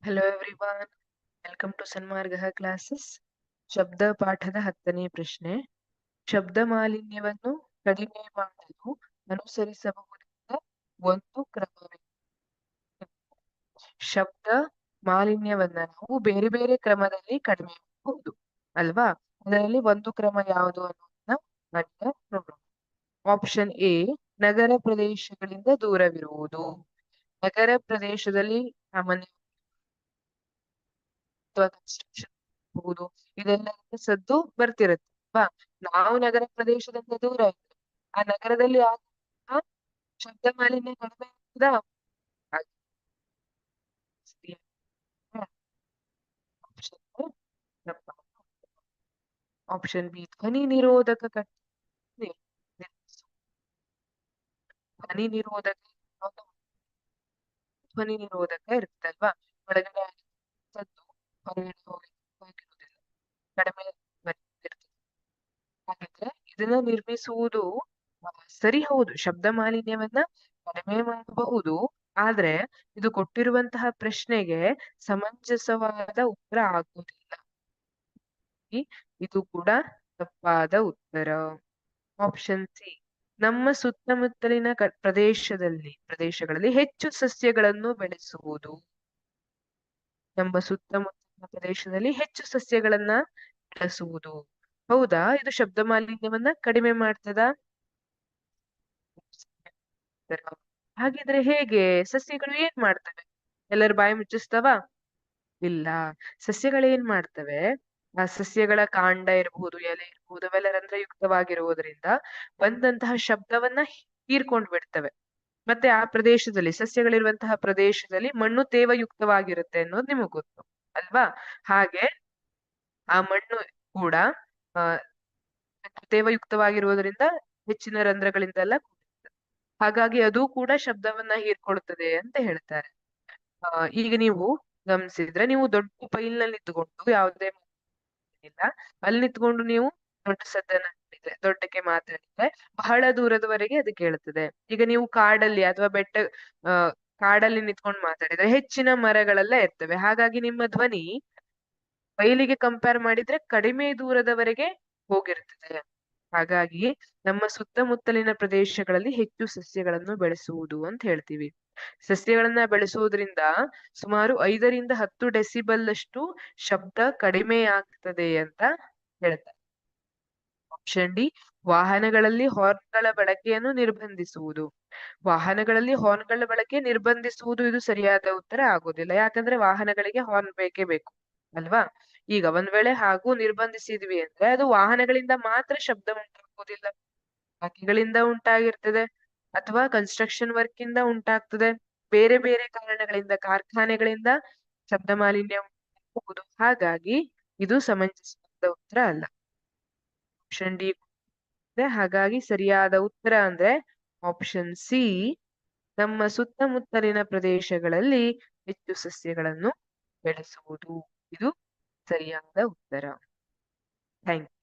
Hello everyone, welcome to Sanmarga classes. ಶಬ್ದ ಪಾಠದ 10ನೇ ಪ್ರಶ್ನೆ. ಶಬ್ದ ಮಾಲಿನ್ಯವನ್ನು ಕಡಿಮೆ ಮಾಡಲು ಅನುಸರಿಸಬಹುದಾದ ಒಂದು ಕ್ರಮವೇ? ಶಬ್ದ ಮಾಲಿನ್ಯವನ್ನ ನಾವು ಬೇರೆ ಬೇರೆ ಕ್ರಮದಲ್ಲಿ ಕಡಿಮೆ ಮಾಡಬಹುದು ಅಲ್ವಾ? ಅದರಲ್ಲಿ ಒಂದು ಕ್ರಮ ಯಾವುದು ಅನ್ನೋದನ್ನ ನೋಡೋಣ. ಆಪ್ಷನ್ ಎ, ನಗರ ಪ್ರದೇಶಗಳಿಂದ ದೂರವಿರುವುದು. ನಗರ ಪ್ರದೇಶದಲ್ಲಿ ಸಾಮಾನ್ಯ ಕನ್ಸ್ಟ್ರಕ್ಷನ್ ಇರಬಹುದು, ಇದೆಲ್ಲ ಸದ್ದು ಬರ್ತಿರುತ್ತೆ ಅಲ್ವಾ? ನಾವು ನಗರ ಪ್ರದೇಶದಿಂದ ದೂರ ಇದ್ದೇವೆ, ಆ ನಗರದಲ್ಲಿ ಆಗುವಂತಹ ಶಬ್ದ ಮಾಲಿನ್ಯ ಕಡಿಮೆ ಆಗ್ತದಾ? ಆಪ್ಷನ್ ಬಿ, ಧ್ವನಿ ನಿರೋಧಕ ಧ್ವನಿ ನಿರೋಧಕ ಧ್ವನಿ ನಿರೋಧಕ ಇರುತ್ತಲ್ವಾ? ಒಳಗಡೆ ಸದ್ದು ಹೊರಗಡೆ ಹೋಗಿರುವುದಿಲ್ಲ, ಕಡಿಮೆ ಇರ್ತದೆ. ಹಾಗಿದ್ರೆ ಇದನ್ನ ನಿರ್ಮಿಸುವುದು ಸರಿ, ಹೌದು, ಶಬ್ದ ಮಾಲಿನ್ಯವನ್ನ ಕಡಿಮೆ ಮಾಡಬಹುದು. ಆದ್ರೆ ಇದು ಕೊಟ್ಟಿರುವಂತಹ ಪ್ರಶ್ನೆಗೆ ಸಮಂಜಸವಾದ ಉತ್ತರ ಆಗುವುದಿಲ್ಲ. ಇದು ಕೂಡ ತಪ್ಪಾದ ಉತ್ತರ. ಆಪ್ಷನ್ ಸಿ, ನಮ್ಮ ಸುತ್ತಮುತ್ತಲಿನ ಪ್ರದೇಶಗಳಲ್ಲಿ ಹೆಚ್ಚು ಸಸ್ಯಗಳನ್ನು ಬೆಳೆಸುವುದು. ನಮ್ಮ ಸುತ್ತಮುತ್ತಲಿನ ಪ್ರದೇಶದಲ್ಲಿ ಹೆಚ್ಚು ಸಸ್ಯಗಳನ್ನ ಬೆಳೆಸುವುದು. ಹೌದಾ? ಇದು ಶಬ್ದ ಮಾಲಿನ್ಯವನ್ನ ಕಡಿಮೆ ಮಾಡ್ತದ? ಹಾಗಿದ್ರೆ ಹೇಗೆ? ಸಸ್ಯಗಳು ಏನ್ ಮಾಡ್ತವೆ? ಎಲ್ಲರೂ ಬಾಯಿ ಮುಚ್ಚಿಸ್ತವ? ಇಲ್ಲ. ಸಸ್ಯಗಳು ಏನ್ ಮಾಡ್ತವೆ? ಆ ಸಸ್ಯಗಳ ಕಾಂಡ ಇರಬಹುದು, ಎಲೆ ಇರಬಹುದು, ಅವೆಲ್ಲ ರಂಧ್ರಯುಕ್ತವಾಗಿರುವುದರಿಂದ ಬಂದಂತಹ ಶಬ್ದವನ್ನ ಹೀರ್ಕೊಂಡ್ ಬಿಡ್ತವೆ. ಮತ್ತೆ ಆ ಪ್ರದೇಶದಲ್ಲಿ, ಸಸ್ಯಗಳಿರುವಂತಹ ಪ್ರದೇಶದಲ್ಲಿ ಮಣ್ಣು ತೇವಯುಕ್ತವಾಗಿರುತ್ತೆ ಅನ್ನೋದು ನಿಮಗ್ ಗೊತ್ತು ಅಲ್ವಾ? ಹಾಗೆ ಆ ಮಣ್ಣು ಕೂಡ ತೇವಯುಕ್ತವಾಗಿರುವುದರಿಂದ ಹೆಚ್ಚಿನ ರಂಧ್ರಗಳಿಂದೆಲ್ಲ ಹಾಗಾಗಿ ಅದು ಕೂಡ ಶಬ್ದವನ್ನ ಹೀರ್ಕೊಳ್ತದೆ ಅಂತ ಹೇಳ್ತಾರೆ. ಈಗ ನೀವು ಗಮನಿಸಿದ್ರೆ, ನೀವು ದೊಡ್ಡ ಪೈಲ್ನಲ್ಲಿ ನಿಂತ್ಕೊಂಡು ಯಾವುದೇ ಇಲ್ಲ, ಅಲ್ಲಿ ನಿಂತ್ಕೊಂಡು ನೀವು ದೊಡ್ಡ ಸದ್ದನ್ನ ಮಾಡಿದ್ರೆ, ದೊಡ್ಡಕ್ಕೆ ಮಾತಾಡಿದ್ರೆ ಬಹಳ ದೂರದವರೆಗೆ ಅದು ಕೇಳುತ್ತದೆ. ಈಗ ನೀವು ಕಾಡಲ್ಲಿ ಅಥವಾ ಕಾಡಲ್ಲಿ ನಿಂತ್ಕೊಂಡು ಮಾತಾಡಿದ್ರೆ ಹೆಚ್ಚಿನ ಮರಗಳೆಲ್ಲ ಇರ್ತವೆ, ಹಾಗಾಗಿ ನಿಮ್ಮ ಧ್ವನಿ ಬಯಲಿಗೆ ಕಂಪೇರ್ ಮಾಡಿದ್ರೆ ಕಡಿಮೆ ದೂರದವರೆಗೆ ಹೋಗಿರ್ತದೆ. ಹಾಗಾಗಿ ನಮ್ಮ ಸುತ್ತಮುತ್ತಲಿನ ಪ್ರದೇಶಗಳಲ್ಲಿ ಹೆಚ್ಚು ಸಸ್ಯಗಳನ್ನು ಬೆಳೆಸುವುದು ಅಂತ ಹೇಳ್ತೀವಿ. ಸಸ್ಯಗಳನ್ನ ಬೆಳೆಸುವುದರಿಂದ ಸುಮಾರು 5ರಿಂದ 10 ಡೆಸಿಬಲ್ ಅಷ್ಟು ಶಬ್ದ ಕಡಿಮೆ ಆಗ್ತದೆ ಅಂತ ಹೇಳ್ತಾರೆ. ಆಪ್ಷನ್ ಡಿ, ವಾಹನಗಳಲ್ಲಿ ಹಾರ್ನ್ಗಳ ಬಳಕೆಯನ್ನು ನಿರ್ಬಂಧಿಸುವುದು. ವಾಹನಗಳಲ್ಲಿ ಹಾರ್ನ್ಗಳ ಬಳಕೆ ನಿರ್ಬಂಧಿಸುವುದು ಇದು ಸರಿಯಾದ ಉತ್ತರ ಆಗೋದಿಲ್ಲ. ಯಾಕಂದ್ರೆ ವಾಹನಗಳಿಗೆ ಹಾರ್ನ್ ಬೇಕೇ ಬೇಕು ಅಲ್ವಾ? ಈಗ ಒಂದ್ ವೇಳೆ ಹಾಗೂ ನಿರ್ಬಂಧಿಸಿದ್ವಿ ಅಂದ್ರೆ ಅದು ವಾಹನಗಳಿಂದ ಮಾತ್ರ ಶಬ್ದ ಉಂಟಾಗುವುದಿಲ್ಲ, ಹಕ್ಕಿಗಳಿಂದ ಉಂಟಾಗಿರ್ತದೆ ಅಥವಾ ಕನ್ಸ್ಟ್ರಕ್ಷನ್ ವರ್ಕ್ ಇಂದ ಉಂಟಾಗ್ತದೆ. ಬೇರೆ ಬೇರೆ ಕಾರಣಗಳಿಂದ, ಕಾರ್ಖಾನೆಗಳಿಂದ ಶಬ್ದ ಮಾಲಿನ್ಯ ಉಂಟಾಗಬಹುದು. ಹಾಗಾಗಿ ಇದು ಸಮಂಜಸವಾದ ಉತ್ತರ ಅಲ್ಲ. Option D. ಹಾಗಾಗಿ ಸರಿಯಾದ ಉತ್ತರ ಅಂದ್ರೆ ಆಪ್ಷನ್ ಸಿ, ನಮ್ಮ ಸುತ್ತಮುತ್ತಲಿನ ಪ್ರದೇಶಗಳಲ್ಲಿ ಹೆಚ್ಚು ಸಸ್ಯಗಳನ್ನು ಬೆಳೆಸುವುದು. ಇದು ಸರಿಯಾದ ಉತ್ತರ. Thank you.